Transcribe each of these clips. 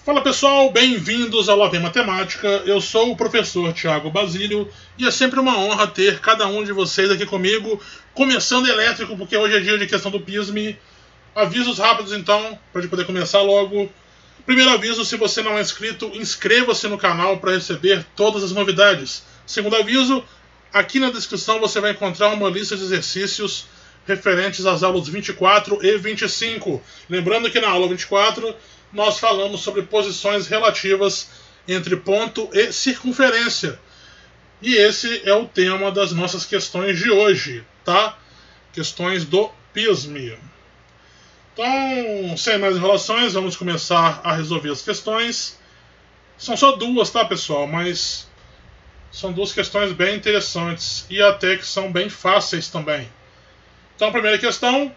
Fala pessoal, bem-vindos ao Lá Vem Matemática. Eu sou o professor Thiago Basílio e é sempre uma honra ter cada um de vocês aqui comigo, começando elétrico, porque hoje é dia de questão do PISME. Avisos rápidos então, para a gente poder começar logo. Primeiro aviso, se você não é inscrito, inscreva-se no canal para receber todas as novidades. Segundo aviso, aqui na descrição você vai encontrar uma lista de exercícios referentes às aulas 24 e 25. Lembrando que na aula 24 nós falamos sobre posições relativas entre ponto e circunferência. E esse é o tema das nossas questões de hoje, tá? Questões do PISME. Então, sem mais enrolações, vamos começar a resolver as questões. São só duas, tá, pessoal? Mas são duas questões bem interessantes e até que são bem fáceis também. Então, a primeira questão: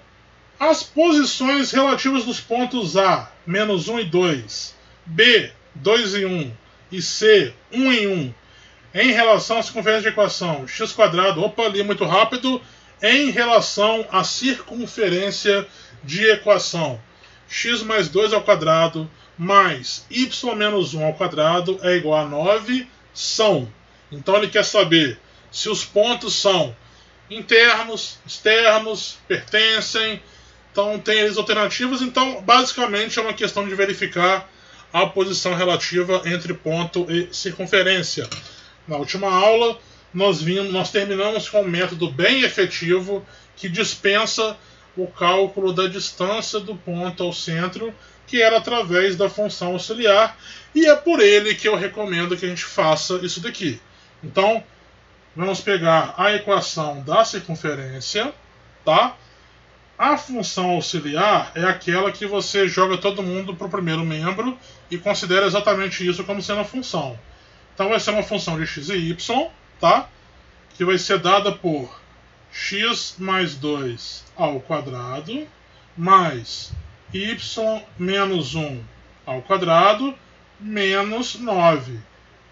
as posições relativas dos pontos A, menos 1 e 2, B, 2 e 1 e C, 1 e 1, em relação à circunferência de equação x², opa, li muito rápido, em relação à circunferência de equação x mais 2 ao quadrado mais y menos 1 ao quadrado é igual a 9 são. Então ele quer saber se os pontos são internos, externos, pertencem. Então tem as alternativas. Então basicamente é uma questão de verificar a posição relativa entre ponto e circunferência. Na última aula nós terminamos com um método bem efetivo que dispensa o cálculo da distância do ponto ao centro, que era através da função auxiliar, e é por ele que eu recomendo que a gente faça isso daqui. Então vamos pegar a equação da circunferência, tá? A função auxiliar é aquela que você joga todo mundo para o primeiro membro e considera exatamente isso como sendo a função. Então vai ser uma função de x e y, tá? Que vai ser dada por x mais 2 ao quadrado mais y menos 1 ao quadrado menos 9.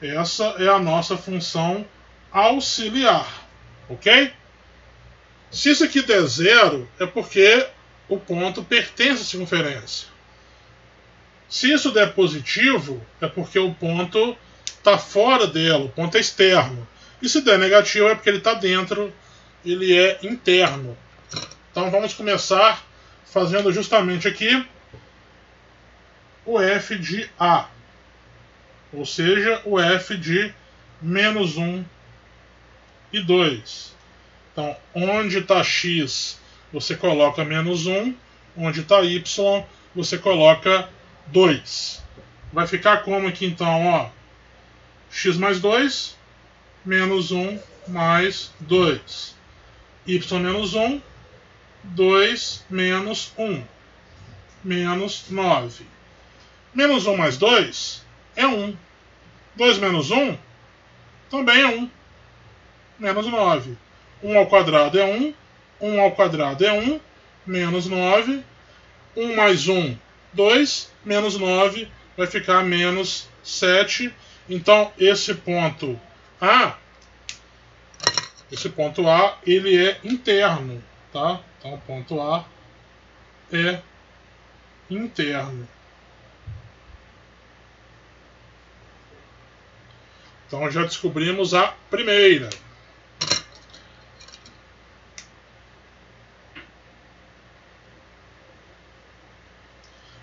Essa é a nossa função auxiliar, ok? Se isso aqui der zero, é porque o ponto pertence à circunferência. Se isso der positivo, é porque o ponto está fora dela, o ponto é externo. E se der negativo, é porque ele está dentro, ele é interno. Então vamos começar fazendo justamente aqui o f de A, ou seja, o f de menos 1 e 2. Então, onde está x, você coloca menos 1. Onde está y, você coloca 2. Vai ficar como aqui, então, ó, x mais 2, menos 1 mais 2. Y menos 1, 2 menos 1, menos 9. Menos 1 mais 2 é 1. 2 menos 1 também é 1, menos 9. 1 ao quadrado é 1, 1 ao quadrado é 1, menos 9, 1 mais 1, 2, menos 9, vai ficar menos 7. Então, esse ponto A, ele é interno, tá? Então, o ponto A é interno. Então, já descobrimos a primeira.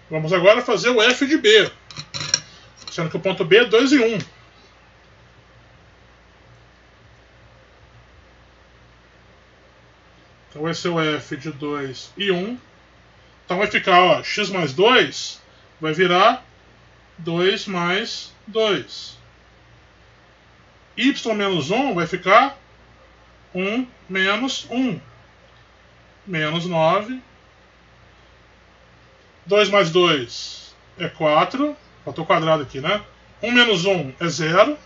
Vamos agora fazer o f de B, sendo que o ponto B é 2 e 1. Então vai ser o f de 2 e 1. Então vai ficar, ó, x mais 2 vai virar 2 mais 2. Y menos 1 vai ficar 1 menos 1. Menos 9. 2 mais 2 é 4. Faltou o quadrado aqui, né? 1 menos 1 é 0.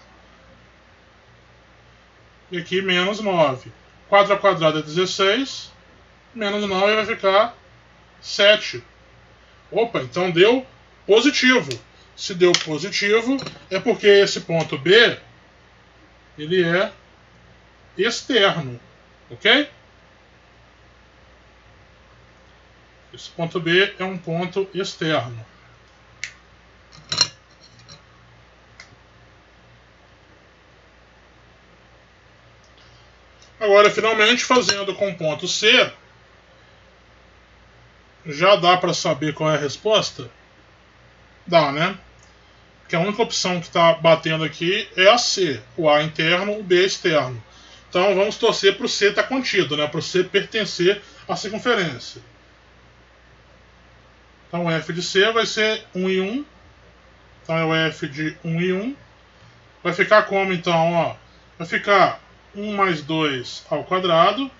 E aqui menos 9. 4 ao quadrado é 16. Menos 9 vai ficar 7. Opa, então deu positivo. Se deu positivo, é porque esse ponto B, ele é externo, ok? Esse ponto B é um ponto externo. Agora, finalmente, fazendo com o ponto C, já dá para saber qual é a resposta? Dá, né? Porque a única opção que está batendo aqui é a C. O A interno, o B externo. Então vamos torcer para o C estar contido, né? Para o C pertencer à circunferência. Então o F de C vai ser 1 e 1. Então é o F de 1 e 1. Vai ficar como então? Ó, vai ficar 1 mais 2 ao quadrado,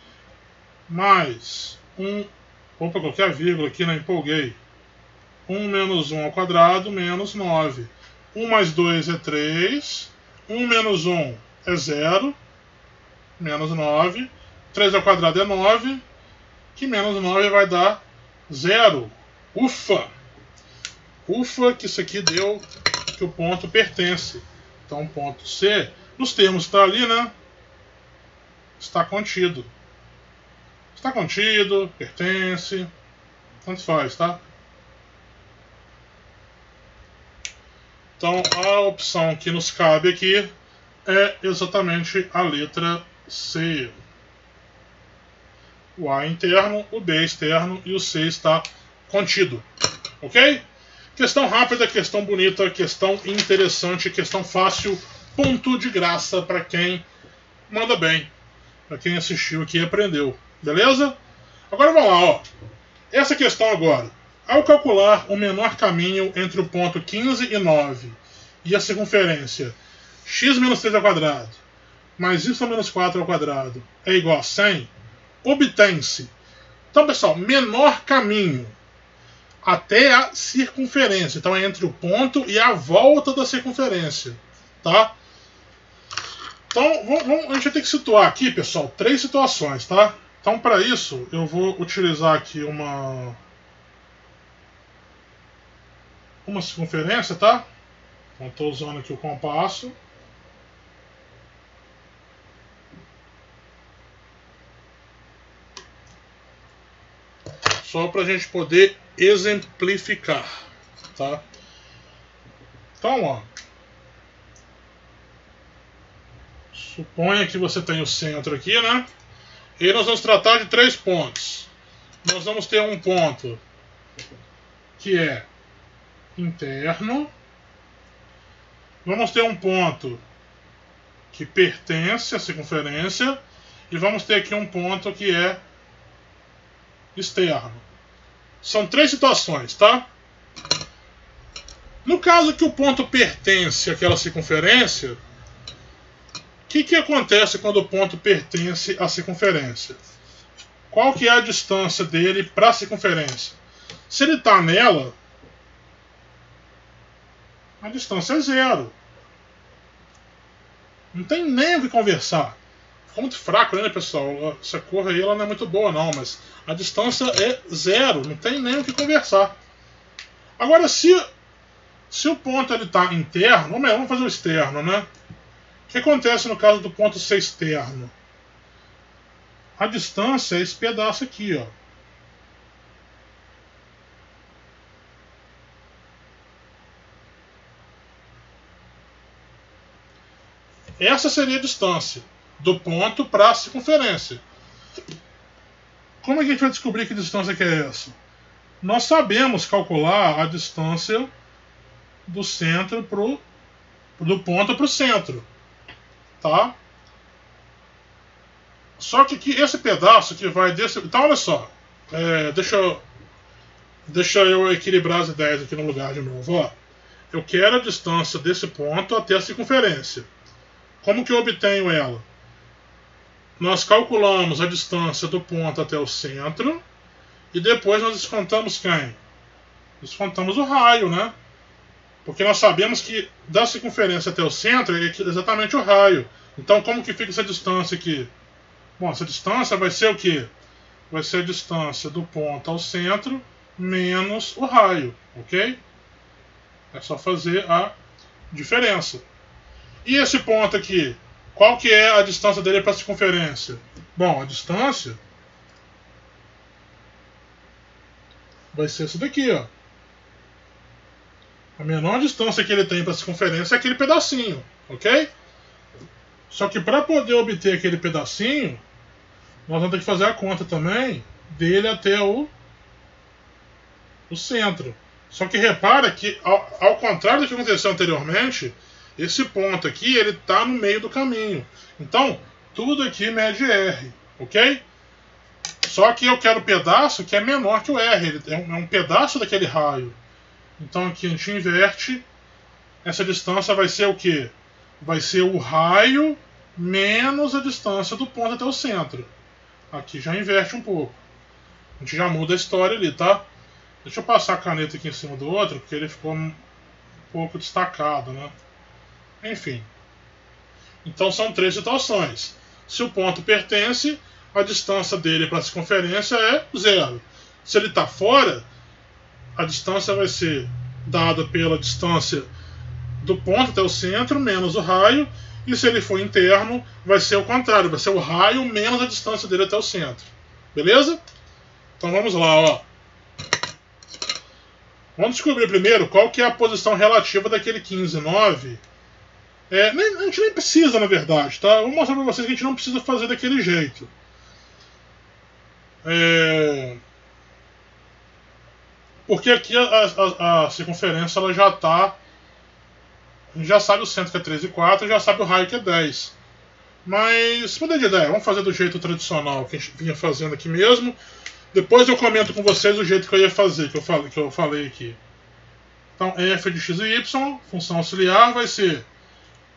mais 1... Opa, coloquei a vírgula aqui, né? Empolguei. 1 menos 1 ao quadrado, menos 9. 1 mais 2 é 3. 1 menos 1 é 0. Menos 9. 3 ao quadrado é 9. Que menos 9 vai dar 0. Ufa! Ufa, que isso aqui deu que o ponto pertence. Então, ponto C, nos termos que está ali, né? Está contido. Está contido, pertence, tanto faz, tá? Então, a opção que nos cabe aqui é exatamente a letra C. O A interno, o B externo e o C está contido. Ok? Questão rápida, questão bonita, questão interessante, questão fácil, ponto de graça para quem manda bem, para quem assistiu aqui e aprendeu. Beleza? Agora vamos lá, ó. Essa questão agora. Ao calcular o menor caminho entre o ponto 15 e 9 e a circunferência x menos 3 ao quadrado mais y menos 4 ao quadrado é igual a 100, obtém-se. Então, pessoal, menor caminho até a circunferência. Então, é entre o ponto e a volta da circunferência. Tá? Então, a gente vai ter que situar aqui, pessoal, 3 situações, tá? Então, para isso, eu vou utilizar aqui uma circunferência, tá? Então, estou usando aqui o compasso. Só para a gente poder exemplificar, tá? Então, ó. Suponha que você tem o centro aqui, né? E nós vamos tratar de 3 pontos. Nós vamos ter um ponto que é interno. Vamos ter um ponto que pertence à circunferência. E vamos ter aqui um ponto que é externo. São 3 situações, tá? No caso que o ponto pertence àquela circunferência, o que acontece quando o ponto pertence à circunferência? Qual que é a distância dele para a circunferência? Se ele está nela, a distância é 0. Não tem nem o que conversar. Ficou muito fraco, né, pessoal? Essa cor aí ela não é muito boa, não, mas a distância é 0. Não tem nem o que conversar. Agora, se o ponto está interno, vamos fazer o externo, né? O que acontece no caso do ponto ser externo? A distância é esse pedaço aqui, ó. Essa seria a distância do ponto para a circunferência. Como é que a gente vai descobrir que distância que é essa? Nós sabemos calcular a distância do centro do ponto para o centro. Tá? Só que aqui, esse pedaço que vai desse... Então, olha só. Deixa eu equilibrar as ideias aqui no lugar de novo. Ó. Eu quero a distância desse ponto até a circunferência. Como que eu obtenho ela? Nós calculamos a distância do ponto até o centro e depois nós descontamos quem? Descontamos o raio, né? Porque nós sabemos que da circunferência até o centro é exatamente o raio. Então, como que fica essa distância aqui? Bom, essa distância vai ser o quê? Vai ser a distância do ponto ao centro menos o raio, ok? É só fazer a diferença. E esse ponto aqui? Qual que é a distância dele para a circunferência? Bom, a distância vai ser essa daqui, ó. A menor distância que ele tem para a circunferência é aquele pedacinho, ok? Só que para poder obter aquele pedacinho, nós vamos ter que fazer a conta também dele até o centro. Só que repara que, ao contrário do que aconteceu anteriormente, esse ponto aqui ele está no meio do caminho. Então, tudo aqui mede R, ok? Só que eu quero o pedaço que é menor que o R, ele é um pedaço daquele raio. Então aqui a gente inverte, essa distância vai ser o quê? Vai ser o raio menos a distância do ponto até o centro. Aqui já inverte um pouco. A gente já muda a história ali, tá? Deixa eu passar a caneta aqui em cima do outro, porque ele ficou um pouco destacado, né? Enfim. Então são 3 situações. Se o ponto pertence, a distância dele para a circunferência é 0. Se ele está fora, a distância vai ser dada pela distância do ponto até o centro menos o raio. E se ele for interno, vai ser o contrário. Vai ser o raio menos a distância dele até o centro. Beleza? Então vamos lá, ó. Vamos descobrir primeiro qual que é a posição relativa daquele 15,9. A gente nem precisa, na verdade, tá? Eu vou mostrar para vocês que a gente não precisa fazer daquele jeito. Porque aqui a circunferência ela já está... A gente já sabe o centro que é 3,4 e já sabe o raio que é 10. Mas, mudei de ideia, vamos fazer do jeito tradicional que a gente vinha fazendo aqui mesmo. Depois eu comento com vocês o jeito que eu ia fazer, que eu falei aqui. Então, f de x e y, função auxiliar, vai ser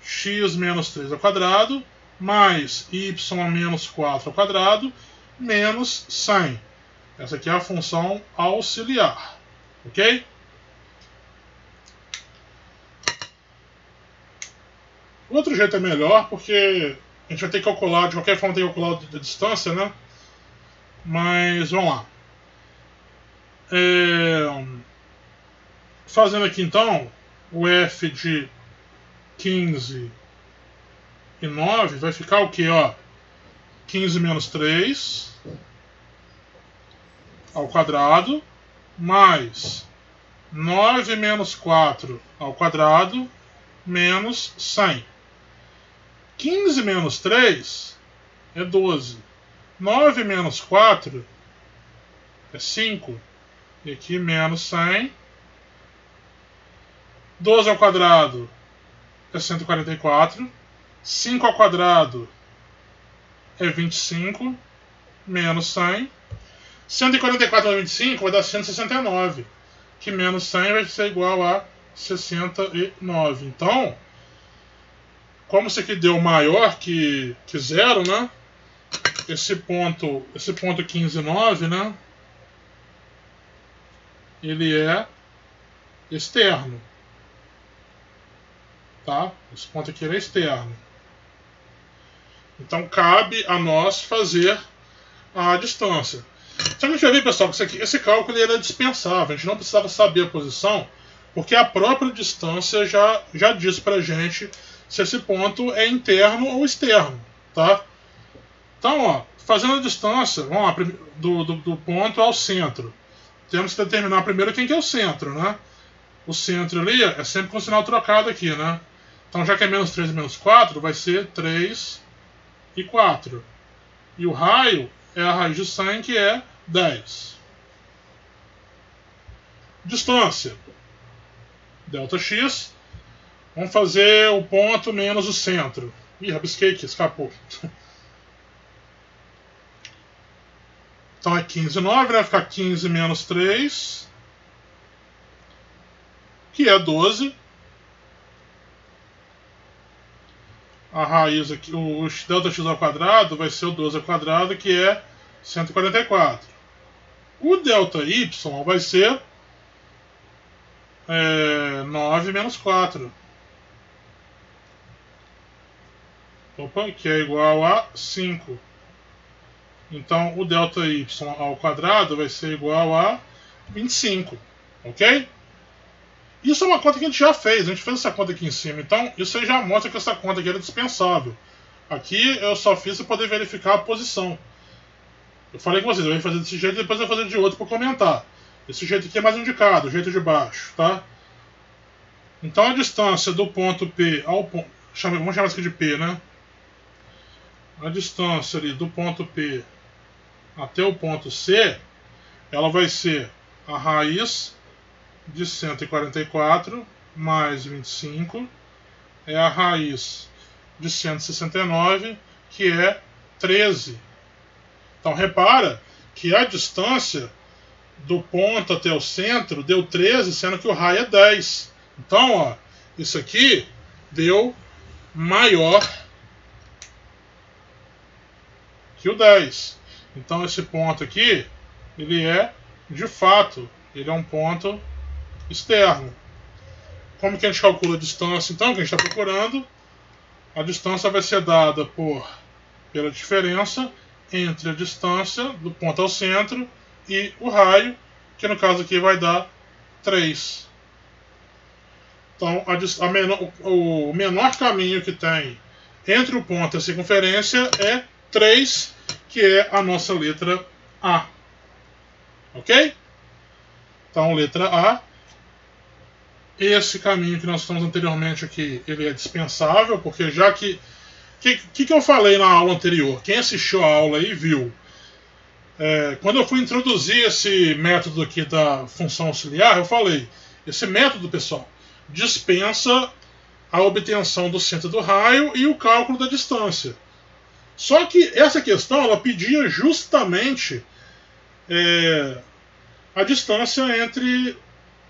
x menos 3 ao quadrado, mais y menos 4 ao quadrado, menos 100. Essa aqui é a função auxiliar. Ok? O outro jeito é melhor, porque a gente vai ter que calcular, de qualquer forma tem que calcular a distância, né? Mas vamos lá. Fazendo aqui então, o f de 15 e 9 vai ficar o que? 15 menos 3 ao quadrado, mais 9 menos 4 ao quadrado, menos 100. 15 menos 3 é 12. 9 menos 4 é 5. E aqui menos 100. 12 ao quadrado é 144. 5 ao quadrado é 25. Menos 100. 144 menos 25 vai dar 169. Que menos 100 vai ser igual a 69. Então, como isso aqui deu maior que 0, né? Esse ponto 15,9, né? Ele é externo. Tá? Esse ponto aqui é externo. Então cabe a nós fazer a distância. Só que a gente vai ver, pessoal, que esse cálculo era dispensável. A gente não precisava saber a posição, porque a própria distância já diz pra gente se esse ponto é interno ou externo. Tá? Então, fazendo a distância, vamos lá, do ponto ao centro. Temos que determinar primeiro quem que é o centro, né? O centro ali é sempre com o sinal trocado aqui, né? Então, já que é menos 3 e menos 4, vai ser 3 e 4. E o raio é a raiz de 100, que é 10. Distância. Δx. Vamos fazer o ponto menos o centro. Ih, rabisquei aqui, escapou. Então é 15,9, vai ficar 15 menos 3, que é 12. A raiz aqui, o Δx ao quadrado vai ser o 12 ao quadrado, que é 144. O ΔY vai ser 9 menos 4. Opa, que é igual a 5. Então, o ΔY ao quadrado vai ser igual a 25, ok? Isso é uma conta que a gente já fez, a gente fez essa conta aqui em cima, então isso aí já mostra que essa conta aqui era dispensável. Aqui eu só fiz para poder verificar a posição. Eu falei com vocês, eu ia fazer desse jeito e depois eu ia fazer de outro para comentar. Esse jeito aqui é mais indicado, o jeito de baixo, tá? Então a distância do ponto P ao ponto... Vamos chamar isso aqui de P, né? A distância ali do ponto P até o ponto C, ela vai ser a raiz de 144 mais 25 é a raiz de 169, que é 13. Então repara que a distância do ponto até o centro deu 13, sendo que o raio é 10. Então, ó, isso aqui deu maior que o 10. Então esse ponto aqui, ele é, de fato, ele é um ponto externo. Como que a gente calcula a distância, então, que a gente está procurando? A distância vai ser dada pela diferença entre a distância do ponto ao centro e o raio, que no caso aqui vai dar 3. Então, o menor caminho que tem entre o ponto e a circunferência é 3, que é a nossa letra A. Ok? Então, letra A. Esse caminho que nós estamos anteriormente aqui, ele é dispensável, porque já que eu falei na aula anterior? Quem assistiu a aula aí viu. Quando eu fui introduzir esse método aqui da função auxiliar, eu falei, esse método, pessoal, dispensa a obtenção do centro do raio e o cálculo da distância. Só que essa questão, ela pedia justamente a distância entre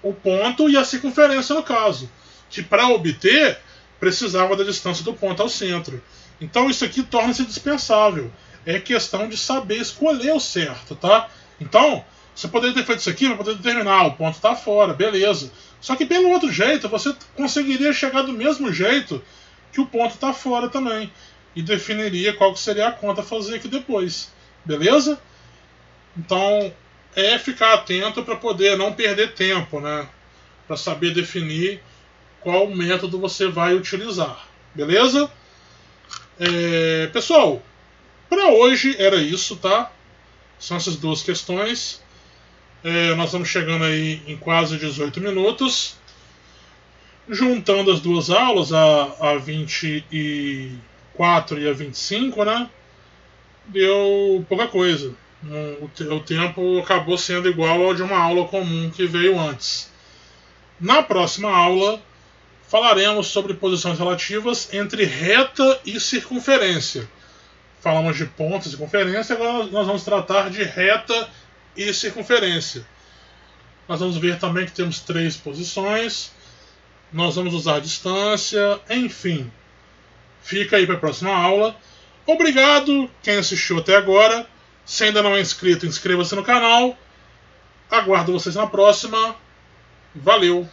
o ponto e a circunferência, no caso, que para obter precisava da distância do ponto ao centro. Então isso aqui torna-se dispensável. É questão de saber escolher o certo, tá? Então, você poderia ter feito isso aqui para poder determinar, o ponto está fora, beleza. Só que pelo outro jeito, você conseguiria chegar do mesmo jeito que o ponto está fora também. E definiria qual que seria a conta a fazer aqui depois. Beleza? Então, é ficar atento para poder não perder tempo, né? Para saber definir qual método você vai utilizar. Beleza? Pessoal, para hoje era isso, tá? São essas duas questões. Nós estamos chegando aí em quase 18 minutos. Juntando as duas aulas, a 24 e a 25, né? Deu pouca coisa. O tempo acabou sendo igual ao de uma aula comum que veio antes. Na próxima aula, falaremos sobre posições relativas entre reta e circunferência. Falamos de ponto e circunferência, agora nós vamos tratar de reta e circunferência. Nós vamos ver também que temos 3 posições. Nós vamos usar distância, enfim. Fica aí para a próxima aula. Obrigado quem assistiu até agora. Se ainda não é inscrito, inscreva-se no canal. Aguardo vocês na próxima. Valeu!